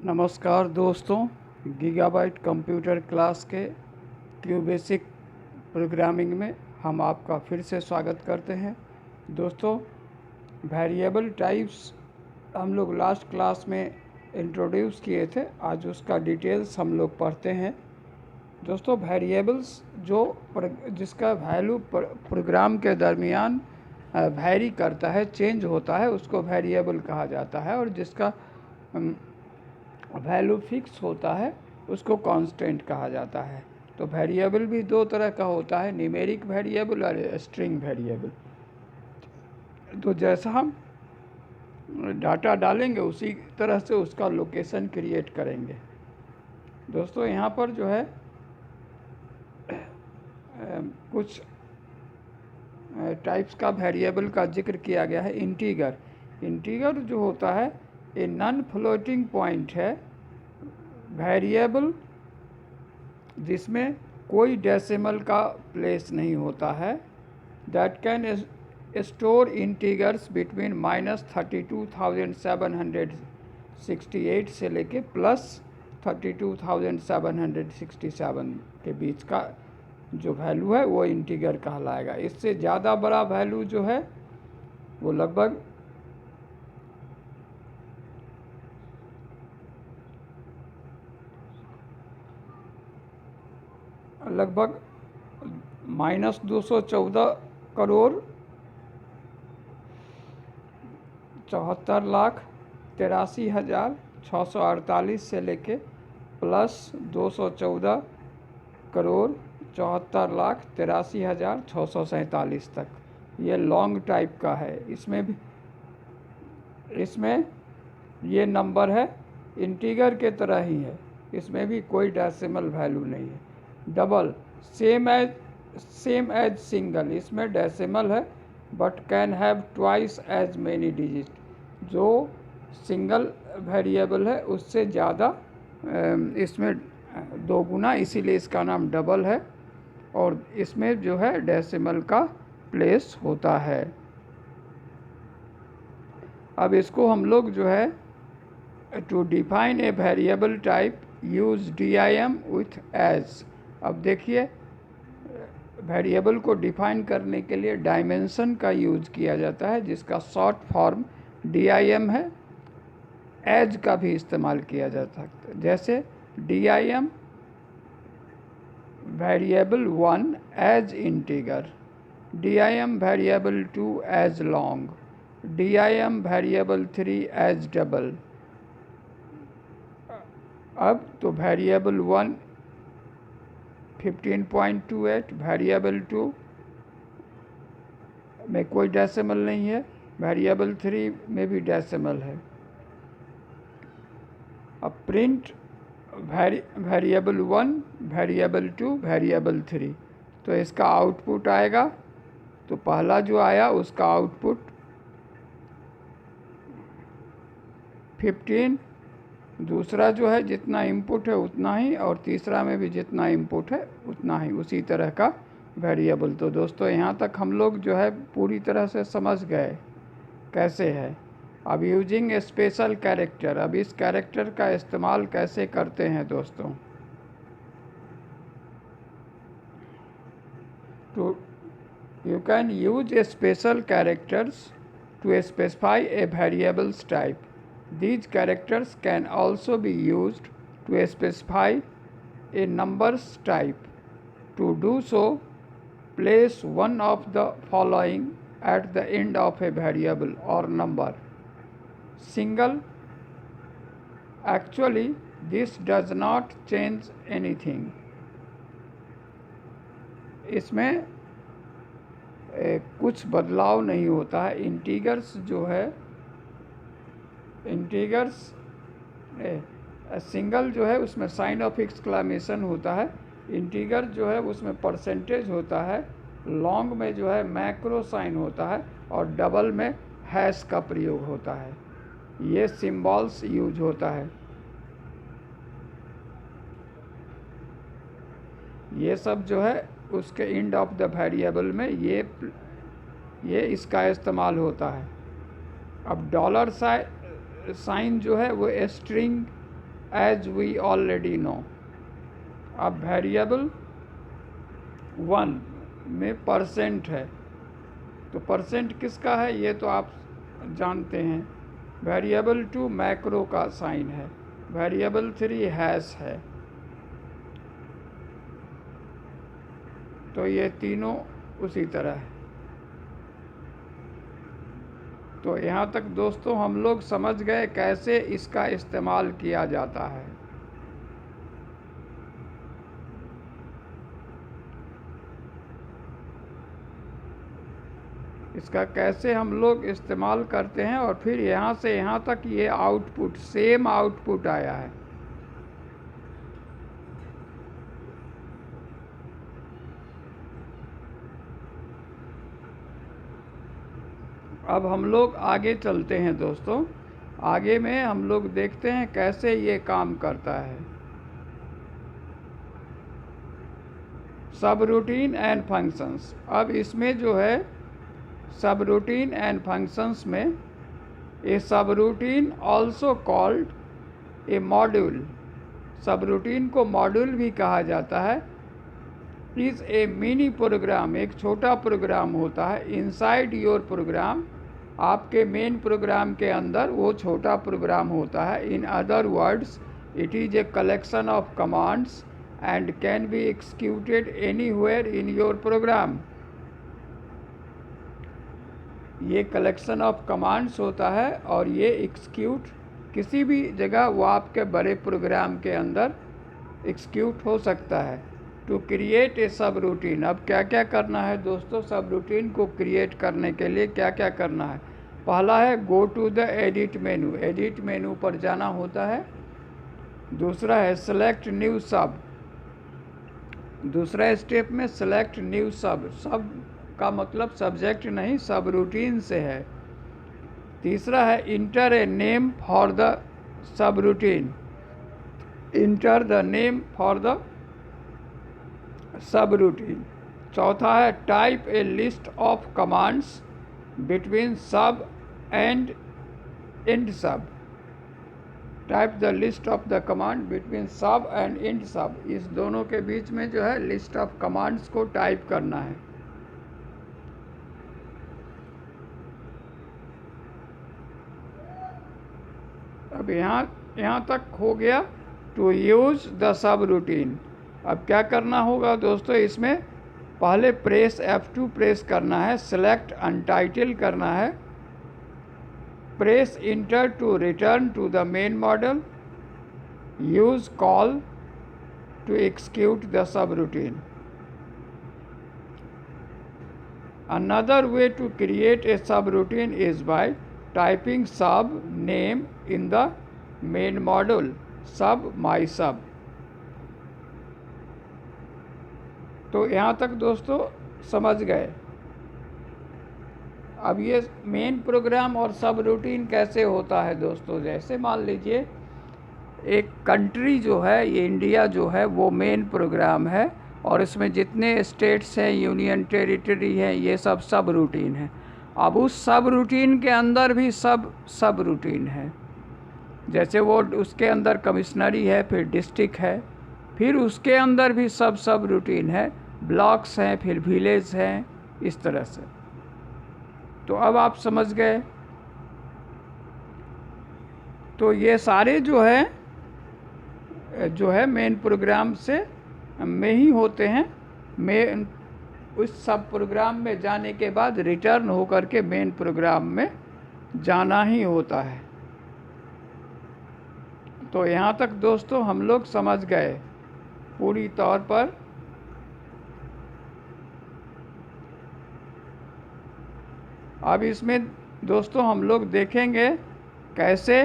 नमस्कार दोस्तों, gigabyte computer class के बेसिक प्रोग्रामिंग में हम आपका फिर से स्वागत करते हैं। दोस्तों, वेरिएबल टाइप्स हम लोग लास्ट क्लास में इंट्रोड्यूस किए थे। आज उसका डिटेल्स हम लोग पढ़ते हैं। दोस्तों, वेरिएबल्स जिसका वैल्यू प्रोग्राम के दरमियान वैरी करता है, चेंज होता है, उसको वेरिएबल कहा जाता है। और जिसका वैल्यू फिक्स होता है उसको कांस्टेंट कहा जाता है। तो वेरिएबल भी दो तरह का होता है, न्यूमेरिक वेरिएबल और स्ट्रिंग वेरिएबल। तो जैसा हम डाटा डालेंगे उसी तरह से उसका लोकेशन क्रिएट करेंगे। दोस्तों, यहाँ पर जो है कुछ टाइप्स का वेरिएबल का जिक्र किया गया है। इंटीगर जो होता है ये नॉन फ्लोटिंग पॉइंट है, वेरिएबल जिसमें कोई डेसिमल का प्लेस नहीं होता है। That can store integers between -32,768 से लेके +32,767 के बीच का जो वैल्यू है वो इंटीगर कहलाएगा। इससे ज़्यादा बड़ा वैल्यू जो है वो लगभग -214,74,83,648 से लेके +214,74,83,647 तक ये लॉन्ग टाइप का है। इसमें ये नंबर है इंटीगर के तरह ही है, इसमें भी कोई डेसिमल वैल्यू नहीं है। डबल सेम एज सिंगल, इसमें डेसिमल है but can have twice as many digit. जो सिंगल वेरिएबल है उससे ज़्यादा इसमें दो गुना, इसीलिए इसका नाम डबल है। और इसमें जो है डेसिमल का प्लेस होता है। अब इसको हम लोग जो है to define a variable type use DIM with as. अब देखिए, वेरिएबल को डिफाइन करने के लिए डायमेंशन का यूज किया जाता है, जिसका शॉर्ट फॉर्म DIM है। एज का भी इस्तेमाल किया जा सकता है, जैसे DIM variable 1 as integer, DIM variable 2 as long, DIM variable 3 as double. अब तो वेरिएबल 1 15.28, वेरिएबल 2 में कोई डेसिमल नहीं है, वेरिएबल 3 में भी डेसिमल है। अब प्रिंट वेरिएबल 1, वेरिएबल 2, वेरिएबल 3, तो इसका आउटपुट आएगा। तो पहला जो आया उसका आउटपुट 15, दूसरा जो है जितना इनपुट है उतना ही, और तीसरा में भी जितना इनपुट है उतना ही, उसी तरह का वेरिएबल। तो दोस्तों, यहाँ तक हम लोग जो है पूरी तरह से समझ गए कैसे है। अब यूजिंग ए स्पेशल कैरेक्टर, अब इस कैरेक्टर का इस्तेमाल कैसे करते हैं दोस्तों। तो you can use a special characters to specify a variables type. These characters can also be used to specify a numbers type. To do so, place one of the following at the end of a variable or number. Single. Actually, this does not change anything. इसमें कुछ बदलाव नहीं होता है। Integers जो है, integers single जो है उसमें साइन ऑफ एक्सक्लामेशन होता है, इंटीगर जो है उसमें परसेंटेज होता है, लॉन्ग में जो है मैक्रो साइन होता है, और डबल में हैश का प्रयोग होता है। ये सिंबल्स यूज होता है। ये सब जो है उसके एंड ऑफ द वेरिएबल में ये इसका इस्तेमाल होता है। अब डॉलर साइन जो है वो string as we already know. अब वेरिएबल 1 में परसेंट है, तो परसेंट किसका है ये तो आप जानते हैं। वेरिएबल 2 मैक्रो का साइन है, वेरिएबल 3 हैश है। तो ये तीनों उसी तरह है। तो यहाँ तक दोस्तों हम लोग समझ गए कैसे इसका इस्तेमाल किया जाता है। इसका कैसे हम लोग इस्तेमाल करते हैं और फिर यहाँ से यहाँ तक ये आउटपुट, सेम आउटपुट आया है। अब हम लोग आगे चलते हैं दोस्तों। आगे में हम लोग देखते हैं कैसे ये काम करता है। सब रूटीन एंड फंक्शंस। अब इसमें जो है सब रूटीन एंड फंक्शंस में ए सब routine also called a module, सब रूटीन को मॉड्यूल भी कहा जाता है, इज़ ए मिनी प्रोग्राम, एक छोटा प्रोग्राम होता है इनसाइड योर प्रोग्राम, आपके मेन प्रोग्राम के अंदर वो छोटा प्रोग्राम होता है। In other words it is a collection of commands and can be executed anywhere in your program. ये कलेक्शन ऑफ कमांड्स होता है और ये एक्सिक्यूट किसी भी जगह वो आपके बड़े प्रोग्राम के अंदर एक्सिक्यूट हो सकता है। To create a subroutine, अब क्या क्या करना है दोस्तों सब रूटीन को क्रिएट करने के लिए क्या क्या करना है। पहला है go to the edit menu, edit menu पर जाना होता है। दूसरा है सेलेक्ट न्यू सब, दूसरा स्टेप में सेलेक्ट न्यू सब, सब का मतलब सब्जेक्ट नहीं सब रूटीन से है। तीसरा है enter a name for the subroutine, enter the name for the subroutine. चौथा है type a list of commands between sub and end sub, type the list of the command between sub and end sub, इस दोनों के बीच में जो है list of commands को टाइप करना है। अब यहाँ तक हो गया to use the subroutine. अब क्या करना होगा दोस्तों, इसमें पहले प्रेस F2 प्रेस करना है, सेलेक्ट अनटाइटल करना है, press enter to return to the main model, use call to execute the subroutine. Another way to create a subroutine is by typing sub name in the main module, sub my sub। तो यहाँ तक दोस्तों समझ गए। अब ये main program और सब रूटीन कैसे होता है दोस्तों, जैसे मान लीजिए एक कंट्री जो है ये इंडिया जो है वो मेन प्रोग्राम है और इसमें जितने स्टेट्स हैं यूनियन टेरिटरी हैं ये सब रूटीन है। अब उस सब रूटीन के अंदर भी सब रूटीन है, जैसे वो उसके अंदर कमिश्नरी है, फिर डिस्ट्रिक्ट है, फिर उसके अंदर भी सब रूटीन है, ब्लॉक्स हैं, फिर विलेज हैं, इस तरह से। तो अब आप समझ गए। तो ये सारे जो है मेन प्रोग्राम से में ही होते हैं। मेन उस सब प्रोग्राम में जाने के बाद रिटर्न होकर के मेन प्रोग्राम में जाना ही होता है। तो यहाँ तक दोस्तों हम लोग समझ गए पूरी तौर पर। अब इसमें दोस्तों हम लोग देखेंगे कैसे,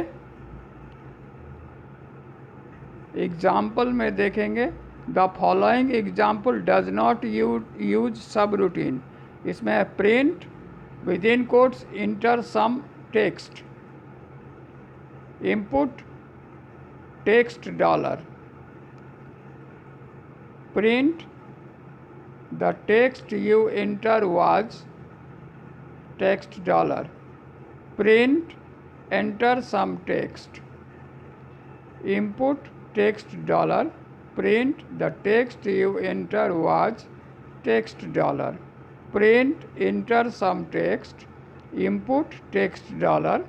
एग्जाम्पल में देखेंगे। The following example does not use subroutine. इसमें है print with in quotes enter some text, input text dollar, print the text you enter was text dollar, print enter some text. input text dollar, print the text you enter was text dollar, print enter some text, input text dollar,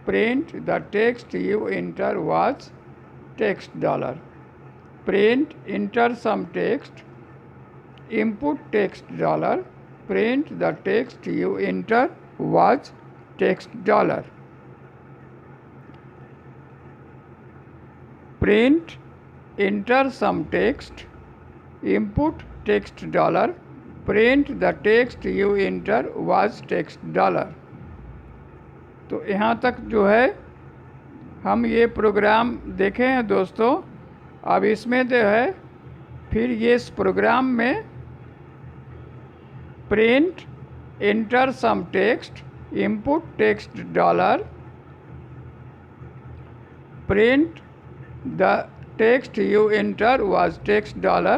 print the text you enter was text dollar, print enter some text, input text dollar, print the text you enter was text dollar, print enter some text, input text dollar, print the text you enter was text dollar। तो यहाँ तक जो है हम ये programme देखे हैं दोस्तों। अब इसमें जो है फिर ये इस प्रोग्राम में print enter some text, input text dollar, print the text you enter was text dollar,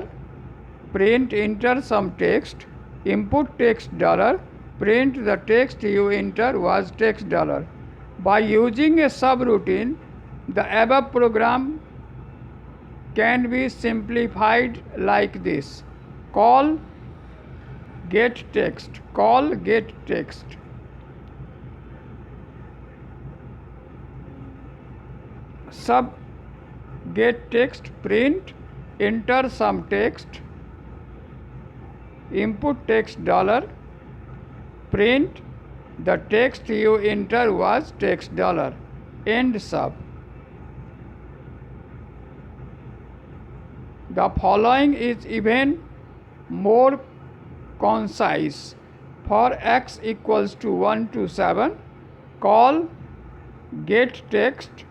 print enter some text, input text dollar, print the text you enter was text dollar। By using a subroutine, the above program can be simplified like this: call get text, call get text, sub get text, print enter some text, input text dollar, print the text you enter was text dollar, end sub। The following is even more concise. For x equals to 1 to 7, call get text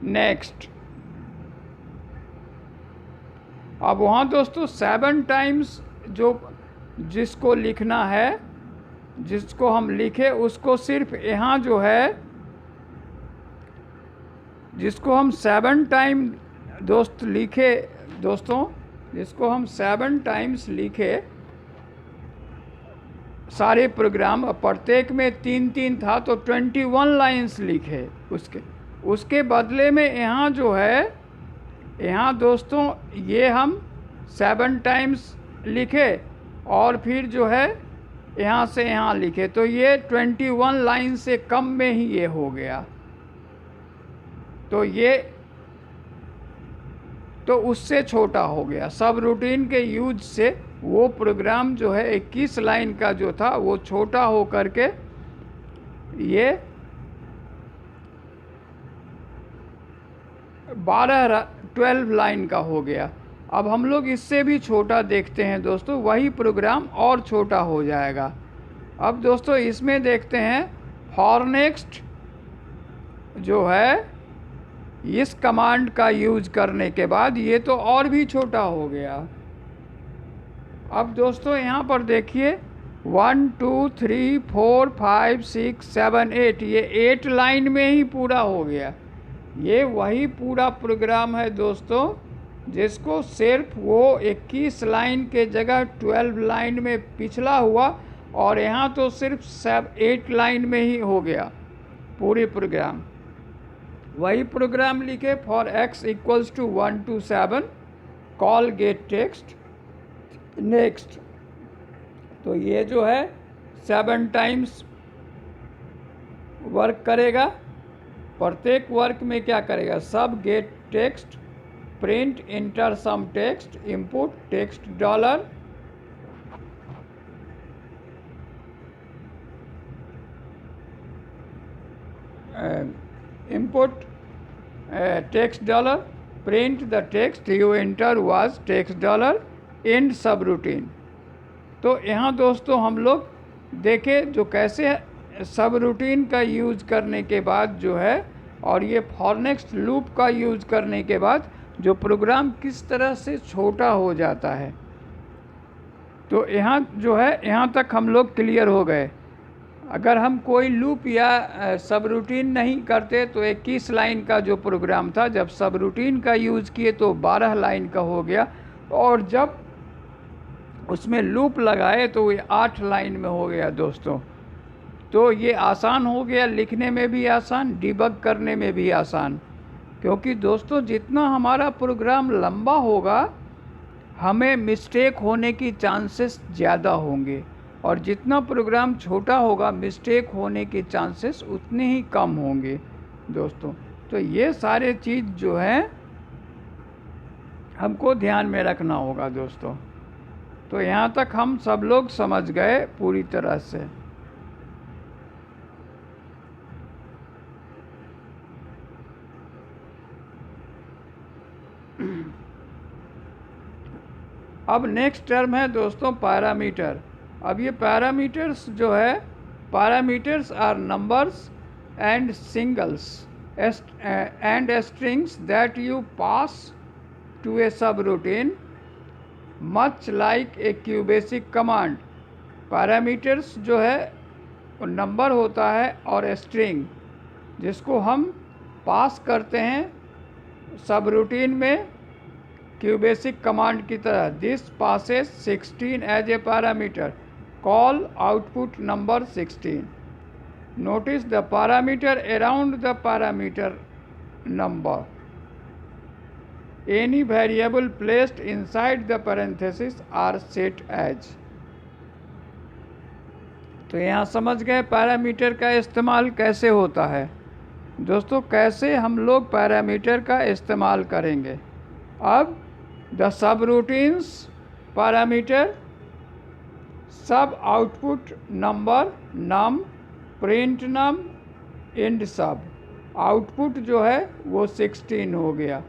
next. अब वहाँ दोस्तों 7 times जो जिसको लिखना है, जिसको हम लिखे उसको सिर्फ यहाँ जो है, जिसको हम 7 टाइम दोस्तों जिसको हम 7 टाइम्स लिखे सारे प्रोग्राम, प्रत्येक में 3-3 था तो 21 लाइन्स लिखे। उसके बदले में यहाँ जो है, यहाँ दोस्तों ये हम 7 टाइम्स लिखे और फिर जो है यहाँ से यहाँ लिखे, तो ये 21 लाइन से कम में ही ये हो गया। तो उससे छोटा हो गया। सब रूटीन के यूज से वो प्रोग्राम जो है 21 लाइन का जो था वो छोटा हो करके ये 12 लाइन का हो गया। अब हम लोग इससे भी छोटा देखते हैं दोस्तों, वही प्रोग्राम और छोटा हो जाएगा। अब दोस्तों इसमें देखते हैं फॉर नेक्स्ट जो है, इस कमांड का यूज करने के बाद ये तो और भी छोटा हो गया। अब दोस्तों यहाँ पर देखिए 1 2 3 4 5 6 7 8, ये 8 लाइन में ही पूरा हो गया। ये वही पूरा प्रोग्राम है दोस्तों जिसको सिर्फ वो 21 लाइन के जगह 12 लाइन में पिछला हुआ, और यहाँ तो सिर्फ 8 लाइन में ही हो गया पूरे प्रोग्राम। वही प्रोग्राम लिखे for x equals to 1 to 7, call get text next. तो ये जो है 7 टाइम्स वर्क करेगा। प्रत्येक वर्क में क्या करेगा, sub get text, print enter some text, input text dollar, input text dollar, print the text you enter was text dollar, end subroutine। तो यहाँ दोस्तों हम लोग देखें जो कैसे सब रूटीन का यूज करने के बाद जो है, और ये फॉर नेक्स्ट लूप का यूज करने के बाद जो प्रोग्राम किस तरह से छोटा हो जाता है। तो यहाँ जो है, यहाँ तक हम लोग क्लियर हो गए। अगर हम कोई लूप या सब रूटीन नहीं करते तो 21 लाइन का जो प्रोग्राम था, जब सब रूटीन का यूज़ किए तो 12 लाइन का हो गया, और जब उसमें लूप लगाए तो ये 8 लाइन में हो गया दोस्तों। तो ये आसान हो गया, लिखने में भी आसान, डिबग करने में भी आसान, क्योंकि दोस्तों जितना हमारा प्रोग्राम लंबा होगा हमें मिस्टेक होने की चांसेस ज़्यादा होंगे, और जितना प्रोग्राम छोटा होगा मिस्टेक होने के चांसेस उतने ही कम होंगे दोस्तों। तो ये सारे चीज़ जो है हमको ध्यान में रखना होगा दोस्तों। तो यहाँ तक हम सब लोग समझ गए पूरी तरह से। अब नेक्स्ट टर्म है दोस्तों पैरामीटर। अब ये पैरामीटर्स जो है, parameters are numbers and singles and strings that you pass to a subroutine much like a QBasic command. Parameters जो है वो नंबर होता है और स्ट्रिंग जिसको हम पास करते हैं सब रूटीन में क्यूबेसिक कमांड की तरह। This passes 16 as a parameter, call output number 16। Notice the parameter around the parameter number, any variable placed inside the parenthesis are set as। तो यहाँ समझ गए पैरामीटर का इस्तेमाल कैसे होता है दोस्तों, कैसे हम लोग पैरामीटर का इस्तेमाल करेंगे। अब द सब रूटीन्स पैरामीटर सब आउटपुट नंबर नम, प्रिंट नम, इंड सब। आउटपुट जो है वो 16 हो गया।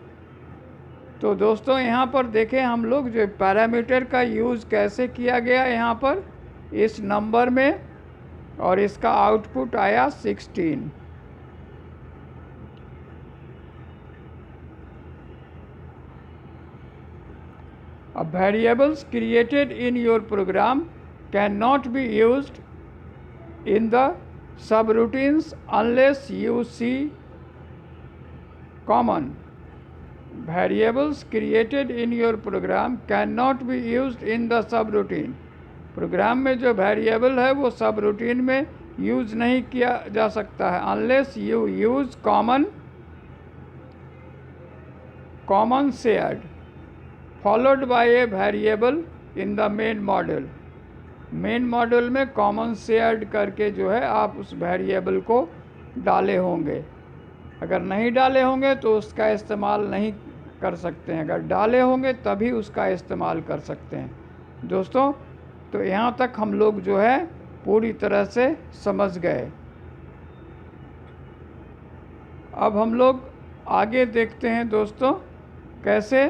तो दोस्तों यहाँ पर देखें हम लोग जो पैरामीटर का यूज़ कैसे किया गया यहाँ पर इस नंबर में, और इसका आउटपुट आया 16। अब variables created in your program can not be used in the subroutines unless you see common. Variables created in your program cannot be used in the subroutine। Program में जो variable है वो सब routine में use नहीं किया जा सकता है unless you use common shared followed by a variable in the main module। Main module में कॉमन शेयर्ड करके जो है आप उस वेरिएबल को डाले होंगे। अगर नहीं डाले होंगे तो उसका इस्तेमाल नहीं कर सकते हैं, अगर डाले होंगे तभी उसका इस्तेमाल कर सकते हैं दोस्तों। तो यहाँ तक हम लोग जो है पूरी तरह से समझ गए। अब हम लोग आगे देखते हैं दोस्तों कैसे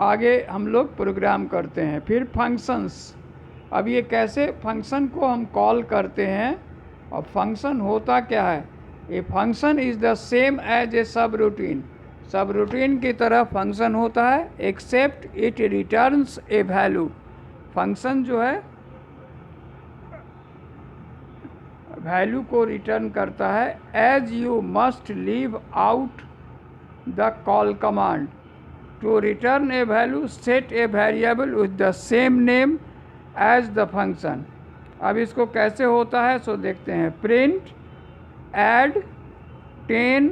आगे हम लोग प्रोग्राम करते हैं। फिर फंक्शंस, अब ये कैसे फंक्शन को हम कॉल करते हैं और फंक्शन होता क्या है। A function is the same as a subroutine. Subroutine की तरह फंक्शन होता है except it returns a value. Function जो है वैल्यू को रिटर्न करता है। As you must leave out the call command to return a value set a variable with the same name as the function. अब इसको कैसे होता है सो देखते हैं। Print add 10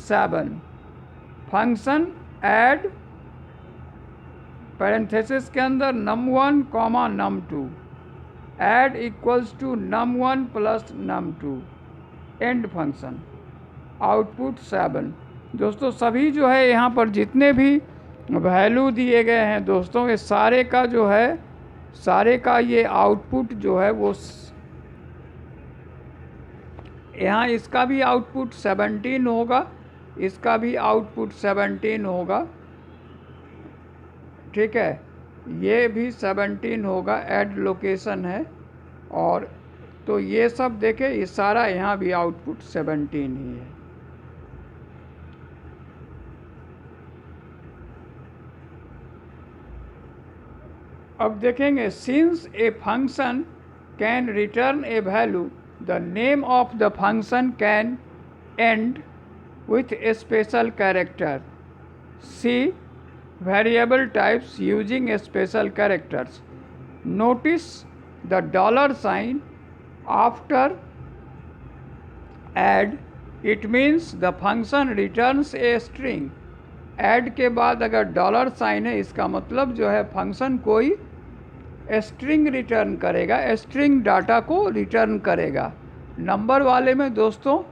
7, function add parenthesis के अंदर num1 comma num2, add equals to num1 plus num2, and function, output 7। दोस्तों सभी जो है यहाँ पर जितने भी वैल्यू दिए गए हैं दोस्तों ये सारे का जो है सारे का ये आउटपुट जो है वो यहाँ इसका भी आउटपुट 17 होगा, इसका भी आउटपुट 17 होगा, ठीक है, ये भी 17 होगा, ऐड लोकेशन है। और तो ये सब देखें ये सारा यहाँ भी आउटपुट 17 ही है। अब देखेंगे since a function can return a value the name of the function can and with a special character। See variable types using a special characters। Notice the $sign after add it means the function returns a string. Add के बाद अगर dollar sign है, इसका मतलब जो है function कोई string return करेगा, स्ट्रिंग डाटा को रिटर्न करेगा। नंबर वाले में दोस्तों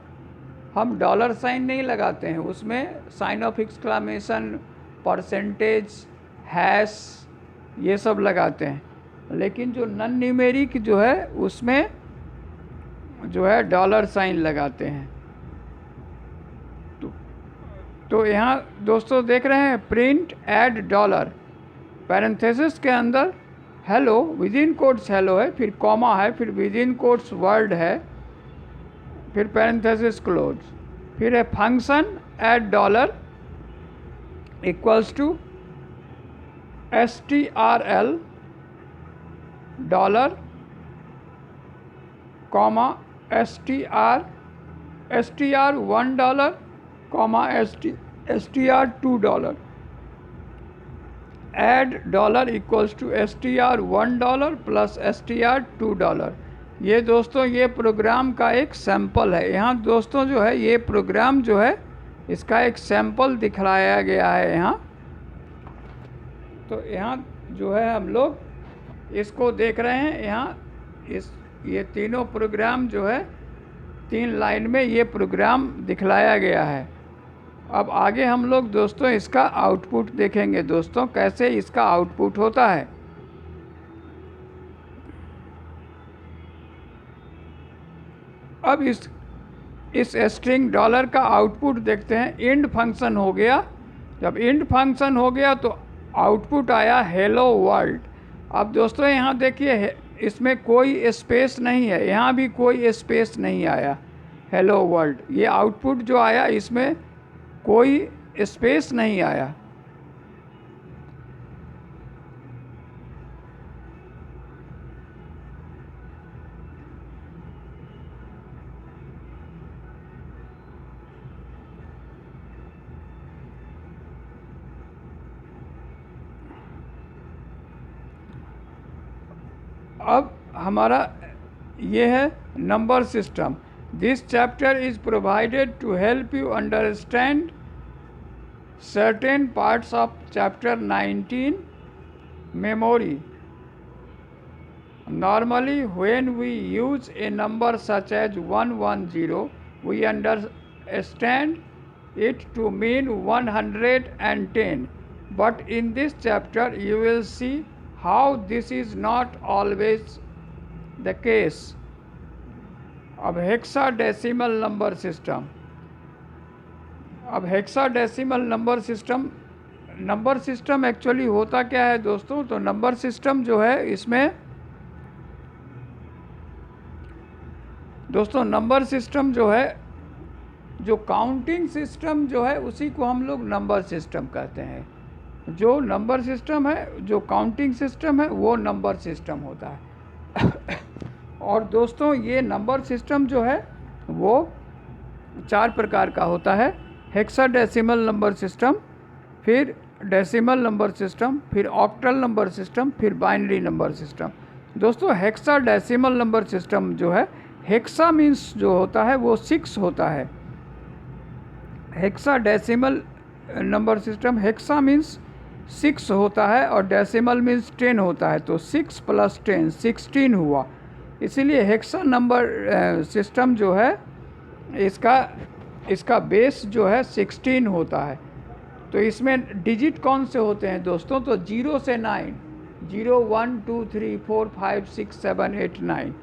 हम डॉलर साइन नहीं लगाते हैं, उसमें sign of exclamation, percentage, hash ये सब लगाते हैं। लेकिन जो नॉन न्यूमेरिक जो है उसमें जो है डॉलर साइन लगाते हैं। तो यहाँ दोस्तों देख रहे हैं प्रिंट ऐड डॉलर, पैरेंथेसिस के अंदर hello, with in quotes hello है, फिर कॉमा है, फिर विद इन कोट्स वर्ड है, फिर पैरेंथेसिस क्लोज, फिर है function add dollar equals to STRL dollar comma STR1 comma STR2। Add dollar equals to STR1 plus STR2। ये दोस्तों ये प्रोग्राम का एक सैंपल है। यहाँ दोस्तों जो है ये प्रोग्राम जो है इसका एक सैंपल दिखलाया गया है यहाँ। तो यहाँ जो है हम लोग इसको देख रहे हैं। यहाँ ये तीनों प्रोग्राम जो है 3 लाइन में ये प्रोग्राम दिखलाया गया है। अब आगे हम लोग दोस्तों इसका आउटपुट देखेंगे दोस्तों, कैसे इसका आउटपुट होता है। अब इस स्ट्रिंग डॉलर का आउटपुट देखते हैं। इंड फंक्शन हो गया, जब इंड फंक्शन हो गया तो आउटपुट आया हेलो वर्ल्ड। अब दोस्तों यहाँ देखिए इसमें कोई स्पेस नहीं है, यहाँ भी कोई स्पेस नहीं आया, हेलो वर्ल्ड। ये आउटपुट जो आया इसमें कोई स्पेस नहीं आया। अब हमारा ये है number system. This chapter is provided to help you understand certain parts of chapter 19 memory. Normally when we use a number such as 110, we understand it to mean 110, but in this chapter you will see how this is not always the case. अब hexadecimal number system. अब hexadecimal number system actually होता क्या है दोस्तों, तो number system जो है इसमें दोस्तों नंबर सिस्टम जो है, जो काउंटिंग सिस्टम जो है उसी को हम लोग नंबर सिस्टम कहते हैं। जो नंबर सिस्टम है, जो काउंटिंग सिस्टम है वो नंबर सिस्टम होता है। और दोस्तों ये नंबर सिस्टम जो है वो 4 प्रकार का होता है। हेक्साडेसिमल नंबर सिस्टम, फिर डेसिमल नंबर सिस्टम, फिर ऑक्टल नंबर सिस्टम, फिर बाइनरी नंबर सिस्टम। दोस्तों हेक्साडेसिमल नंबर सिस्टम जो है, हेक्सा मीन्स जो होता है वो 6 होता है। Hexadecimal number system, hexa means 6 होता है और डेसिमल मीन्स 10 होता है। तो 6 + 10 16 हुआ। इसीलिए हेक्सा नंबर सिस्टम जो है इसका बेस जो है 16 होता है। तो इसमें डिजिट कौन से होते हैं दोस्तों, तो 0 से 9, 0 1 2 3 4 5 6 7 8 9।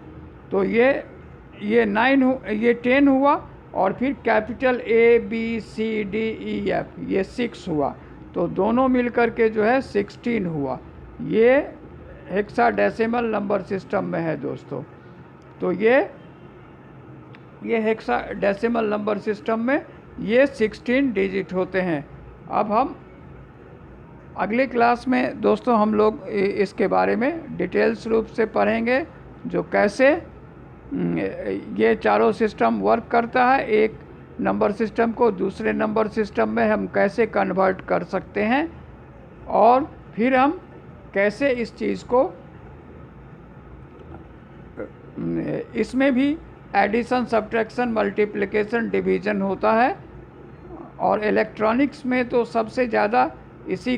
तो ये 10 हुआ और फिर कैपिटल ABCDEF ये 6 हुआ। तो दोनों मिलकर के जो है 16 हुआ। ये हेक्साडेसिमल नंबर सिस्टम में है दोस्तों। तो ये हेक्साडेसिमल नंबर सिस्टम में ये 16 डिजिट होते हैं। अब हम अगले क्लास में दोस्तों हम लोग इसके बारे में डिटेल्स रूप से पढ़ेंगे, जो कैसे ये चारों सिस्टम वर्क करता है। एक नंबर सिस्टम को दूसरे नंबर सिस्टम में हम कैसे कन्वर्ट कर सकते हैं, और फिर हम कैसे इस चीज़ को इसमें भी एडिशन, सब्ट्रैक्शन, मल्टीप्लिकेशन, डिवीज़न होता है। और इलेक्ट्रॉनिक्स में तो सबसे ज़्यादा इसी